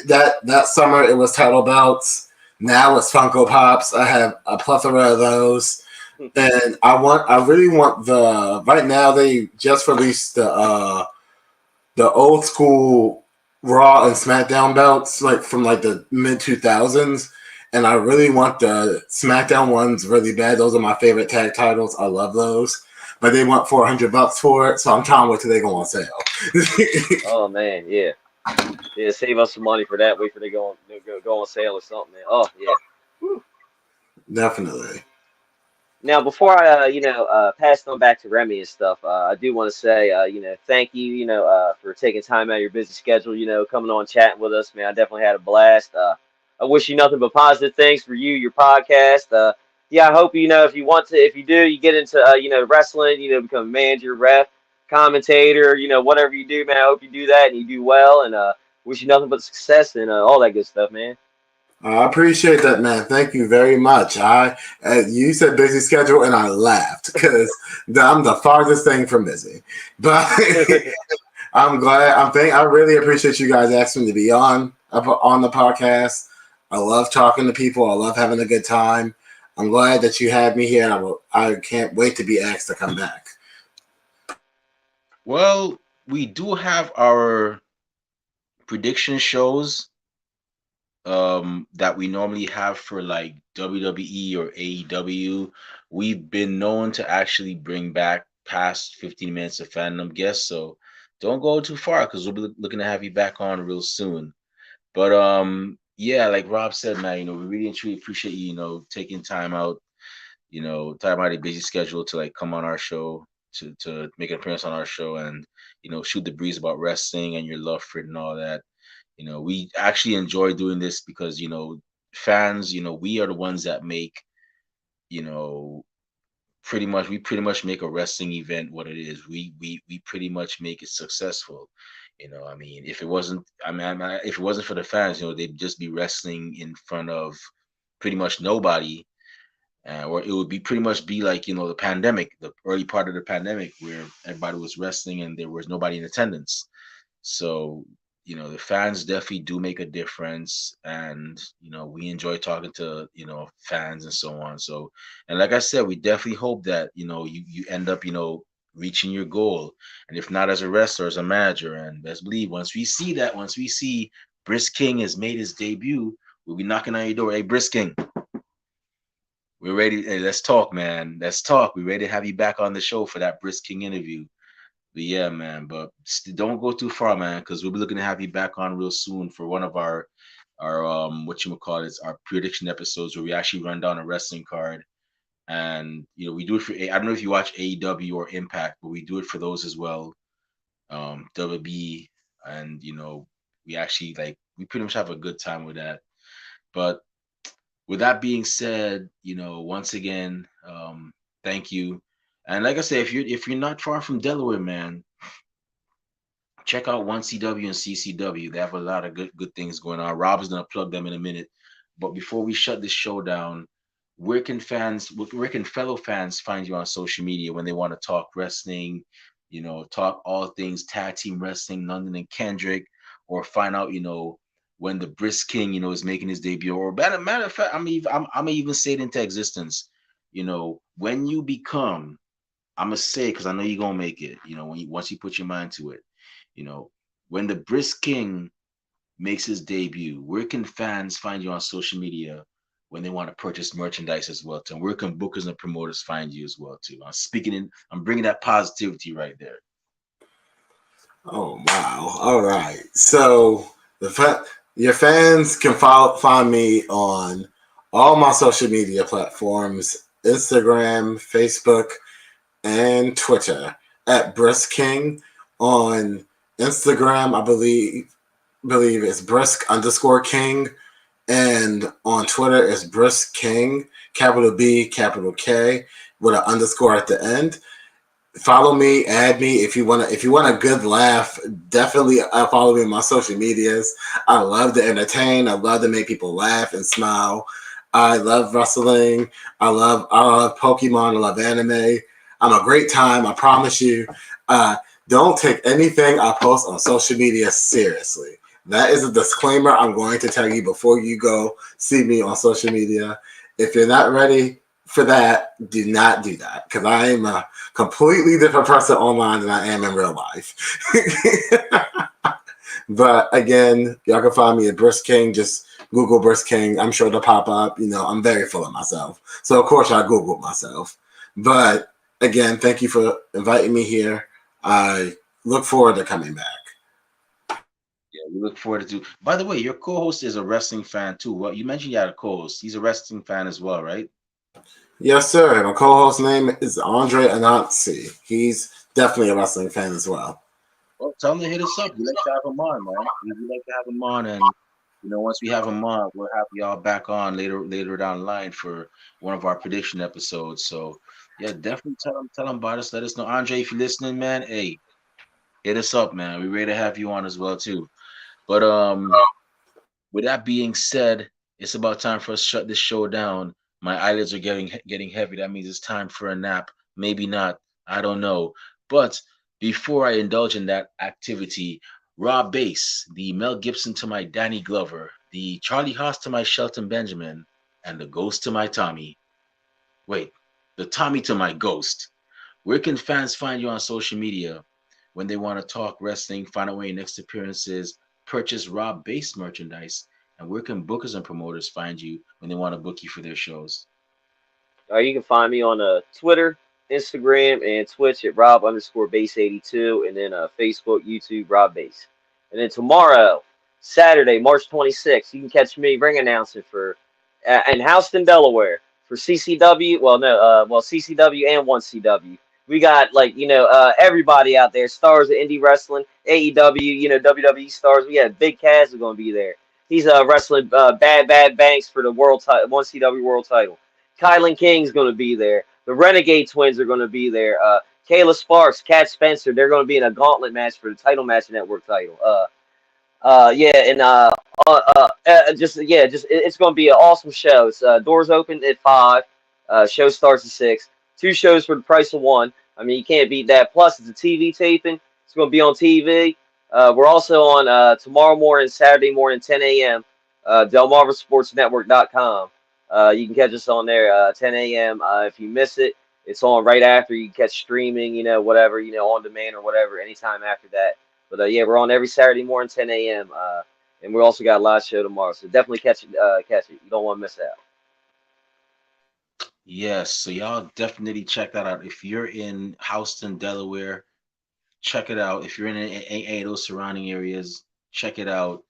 That summer it was title belts. Now it's Funko Pops. I have a plethora of those. And I really want right now they just released the old school Raw and SmackDown belts like from like the mid 2000s, and I really want the SmackDown ones really bad. Those are my favorite tag titles. I love those, but they want $400 for it, so I'm trying to wait till they go on sale. Oh man, yeah, yeah. Save us some money for that. Wait for they go on sale or something, man. Oh yeah. Whew. Definitely. Now, before I, pass on back to Remy and stuff, I do want to say, thank you, for taking time out of your busy schedule, coming on chatting with us, man. I definitely had a blast. I wish you nothing but positive things for you, your podcast. Yeah, I hope, if you want to, if you do, you get into, wrestling, become a manager, ref, commentator, whatever you do, man. I hope you do that and you do well, and wish you nothing but success and all that good stuff, man. I appreciate that, man. Thank you very much. You said busy schedule, and I laughed because I'm the farthest thing from busy. But I'm glad. I really appreciate you guys asking me to be on the podcast. I love talking to people. I love having a good time. I'm glad that you had me here. I can't wait to be asked to come back. Well, we do have our prediction shows that we normally have for like WWE or AEW. We've been known to actually bring back past 15 minutes of fandom guests, so don't go too far because we'll be looking to have you back on real soon. But yeah, like Rob said, man, we really and truly appreciate you, taking time out of a busy schedule to like come on our show to make an appearance on our show and shoot the breeze about wrestling and your love for it and all that. We actually enjoy doing this because fans, we are the ones that make, you know, pretty much make a wrestling event what it is. We pretty much make it successful. I mean, if it wasn't, if it wasn't for the fans, they'd just be wrestling in front of pretty much nobody, or it would be pretty much be like the pandemic, the early part of the pandemic, where everybody was wrestling and there was nobody in attendance. So, the fans definitely do make a difference. And, we enjoy talking to, fans and so on. So, and like I said, we definitely hope that, you end up, reaching your goal. And if not as a wrestler, as a manager. And best believe once we see Brisk King has made his debut, we'll be knocking on your door. Hey, Brisk King, we're ready. Hey, let's talk, man. Let's talk. We're ready to have you back on the show for that Brisk King interview. But yeah, man. But don't go too far, man, because we'll be looking to have you back on real soon for one of our what you would call it, our prediction episodes where we actually run down a wrestling card. And we do it for I don't know if you watch AEW or Impact, but we do it for those as well. WB, and we actually we pretty much have a good time with that. But with that being said, once again, thank you. And like I said, if you're not far from Delaware, man, check out 1CW and CCW. They have a lot of good things going on. Rob is gonna plug them in a minute. But before we shut this show down, where can fellow fans find you on social media when they want to talk wrestling, talk all things tag team wrestling, London and Kendrick, or find out, when the Brisk King, is making his debut, or matter of fact, I'm even say it into existence, when you become, I'm gonna say, because I know you're gonna make it, once you put your mind to it, you know, when the Brisk King makes his debut, where can fans find you on social media when they want to purchase merchandise as well too? And where can bookers and promoters find you as well too? I'm bringing that positivity right there. Oh wow! All right, so your fans can find me on all my social media platforms: Instagram, Facebook, and Twitter at Brisk King. On Instagram, I believe it's Brisk_King, and on Twitter it's Brisk King, capital B, capital K, with an underscore at the end. Follow me, add me if you want a good laugh. Definitely follow me on my social medias. I love to entertain. I love to make people laugh and smile. I love wrestling. I love Pokemon. I love anime. I'm a great time. I promise you. Uh, don't take anything I post on social media seriously. That is a disclaimer I'm going to tell you before you go see me on social media. If you're not ready for that, do not do that, because I am a completely different person online than I am in real life. But again, y'all can find me at Brisk King. Just Google Brisk King. I'm sure it'll pop up. I'm very full of myself. So, of course, I Googled myself. But again, thank you for inviting me here. I look forward to coming back. Yeah, we look forward to. By the way, your co-host is a wrestling fan too. Well, you mentioned you had a co-host. He's a wrestling fan as well, right? Yes, sir. My co-host name is Andre Anansi. He's definitely a wrestling fan as well. Well, tell him to hit us up. We like to have him on, man. We like to have him on, and once we have him on, we'll have y'all back on later down the line for one of our prediction episodes. So yeah, definitely tell him about us. Let us know, Andre, if you're listening, man. Hey, hit us up, man. We're ready to have you on as well too. But with that being said, it's about time for us to shut this show down. My eyelids are getting heavy. That means it's time for a nap. Maybe not. I don't know. But before I indulge in that activity, Rob Bass, the Mel Gibson to my Danny Glover, the Charlie Haas to my Shelton Benjamin, and the Ghost to my Tommy. Wait, the Tommy to my Ghost. Where can fans find you on social media when they want to talk wrestling, find out when your next appearance is, purchase Rob Base merchandise, and where can bookers and promoters find you when they want to book you for their shows? You can find me on Twitter, Instagram, and Twitch at Rob_Base82, and then Facebook, YouTube, Rob Base. And then tomorrow, Saturday, March 26th, you can catch me ring announcing for in Houston, Delaware for CCW. Well, no, CCW and 1CW. We got everybody out there, stars of indie wrestling, AEW, WWE stars. We have Big Cass is going to be there. He's wrestling Bad Banks for the 1CW world title. Kylan King's going to be there. The Renegade Twins are going to be there. Kayla Sparks, Kat Spencer, they're going to be in a gauntlet match for the title match network title. Yeah, and it's going to be an awesome show. It's doors open at 5. Show starts at 6. 2 shows for the price of 1. I mean, you can't beat that. Plus, it's a TV taping. It's going to be on TV. We're also on tomorrow morning, Saturday morning, 10 a.m. DelmarvaSportsNetwork.com. You can catch us on there 10 a.m. If you miss it, it's on right after. You can catch streaming, whatever, on demand or whatever, anytime after that. But yeah, we're on every Saturday morning, 10 a.m. And we also got a live show tomorrow, so definitely catch it. Catch it. You don't want to miss out. Yes, so y'all definitely check that out. If you're in Houston, Delaware, check it out. If you're in any of those surrounding areas, check it out.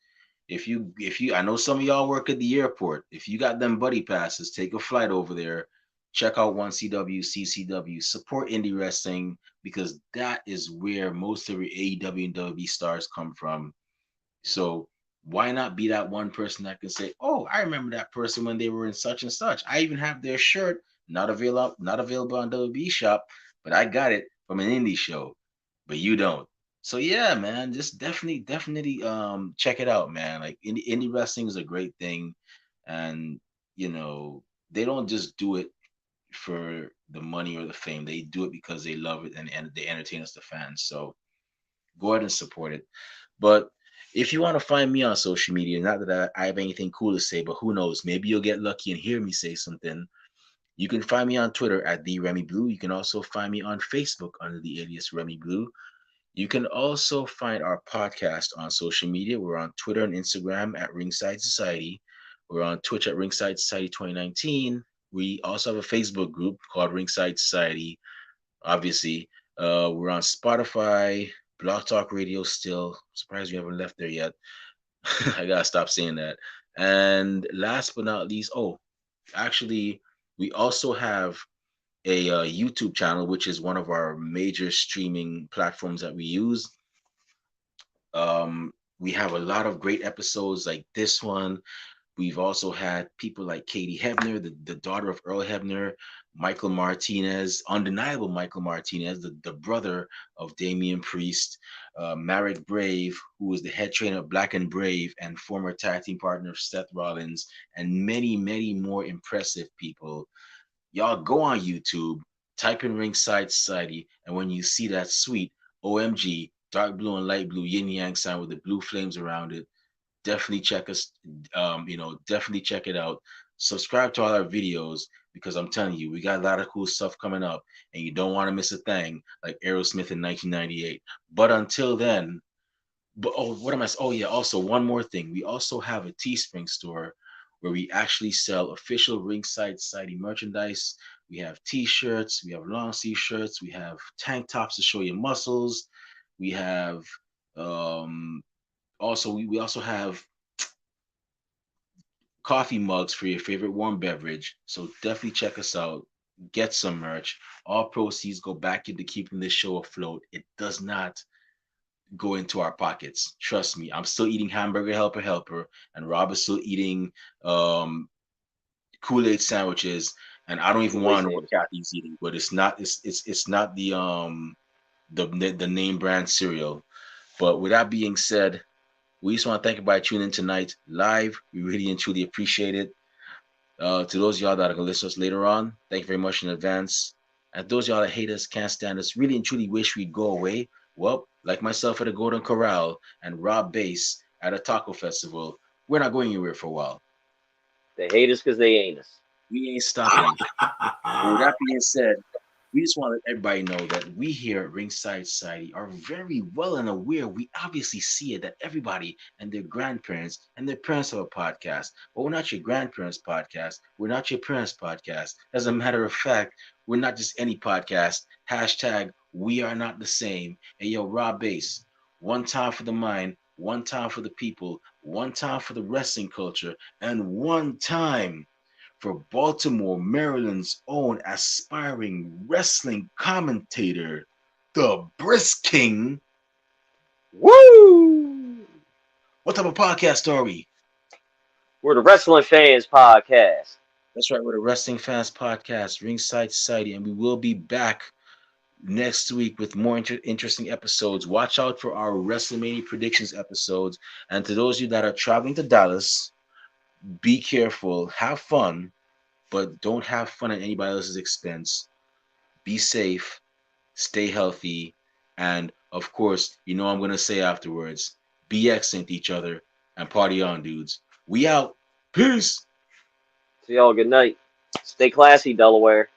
If you I know some of y'all work at the airport. If you got them buddy passes, take a flight over there. Check out 1CW, CCW, support indie wrestling because that is where most of your AEW and WWE stars come from. So why not be that one person that can say, "Oh, I remember that person when they were in such and such. I even have their shirt, not available on WB Shop, but I got it from an indie show, but you don't." So yeah, man, just definitely check it out, man. Like indie wrestling is a great thing, and you know they don't just do it for the money or the fame. They do it because they love it and they entertain us, the fans. So go ahead and support it. But if you want to find me on social media, not that I have anything cool to say, but who knows? Maybe you'll get lucky and hear me say something. You can find me on Twitter at the Remy Blue. You can also find me on Facebook under the alias Remy Blue. You can also find our podcast on social media. We're on Twitter and Instagram at Ringside Society. We're on Twitch at Ringside Society 2019. We also have a Facebook group called Ringside Society. Obviously, we're on Spotify, Blog Talk Radio still. Surprised we haven't left there yet. I gotta stop saying that. And last but not least, actually, we also have a YouTube channel, which is one of our major streaming platforms that we use. We have a lot of great episodes like this one. We've also had people like Katie Hebner, the daughter of Earl Hebner, Michael Martinez, undeniable Michael Martinez, the brother of Damian Priest, Marek Brave, who was the head trainer of Black and Brave and former tag team partner of Seth Rollins, and many, many more impressive people. Y'all go on YouTube, type in Ringside Society, and when you see that sweet OMG dark blue and light blue yin yang sign with the blue flames around it, definitely check us. Definitely check it out. Subscribe to all our videos because I'm telling you, we got a lot of cool stuff coming up, and you don't want to miss a thing like Aerosmith in 1998. But until then, what am I? Oh yeah, also one more thing. We also have a Teespring store where we actually sell official Ringside Society merchandise. We have T-shirts, we have long sleeve shirts, we have tank tops to show your muscles. We have also we also have coffee mugs for your favorite warm beverage. So definitely check us out. Get some merch. All proceeds go back into keeping this show afloat. It does not go into our pockets. Trust me. I'm still eating hamburger helper, and Rob is still eating Kool-Aid sandwiches. And I don't even want to know what Kathy's eating, but it's not the name brand cereal. But with that being said, we just want to thank you by tuning in tonight live. We really and truly appreciate it. To those of y'all that are going to listen to us later on, thank you very much in advance. And those of y'all that hate us, can't stand us, really and truly wish we'd go away. Well, like myself at a Golden Corral and Rob Bass at a taco festival, we're not going anywhere for a while. They hate us because they ain't us. We ain't stopping. With that being said, we just want to let everybody know that we here at Ringside Society are very well and aware. We obviously see it that everybody and their grandparents and their parents have a podcast. But we're not your grandparents' podcast. We're not your parents' podcast. As a matter of fact, we're not just any podcast. Hashtag we are not the same. Hey, yo, Rob Bass, one time for the mind, one time for the people, one time for the wrestling culture, and one time for Baltimore, Maryland's own aspiring wrestling commentator, the Brisk King. Woo! What type of podcast are we? We're the Wrestling Fans Podcast. That's right, we're the Wrestling Fans Podcast, Ringside Society, and we will be back next week with more interesting episodes. Watch out for our WrestleMania predictions episodes. And to those of you that are traveling to Dallas, be careful, have fun, but don't have fun at anybody else's expense. Be safe, stay healthy, and of course, you know I'm gonna say afterwards, be excellent to each other and party on, dudes. We out. Peace. See y'all. Good night. Stay classy, Delaware.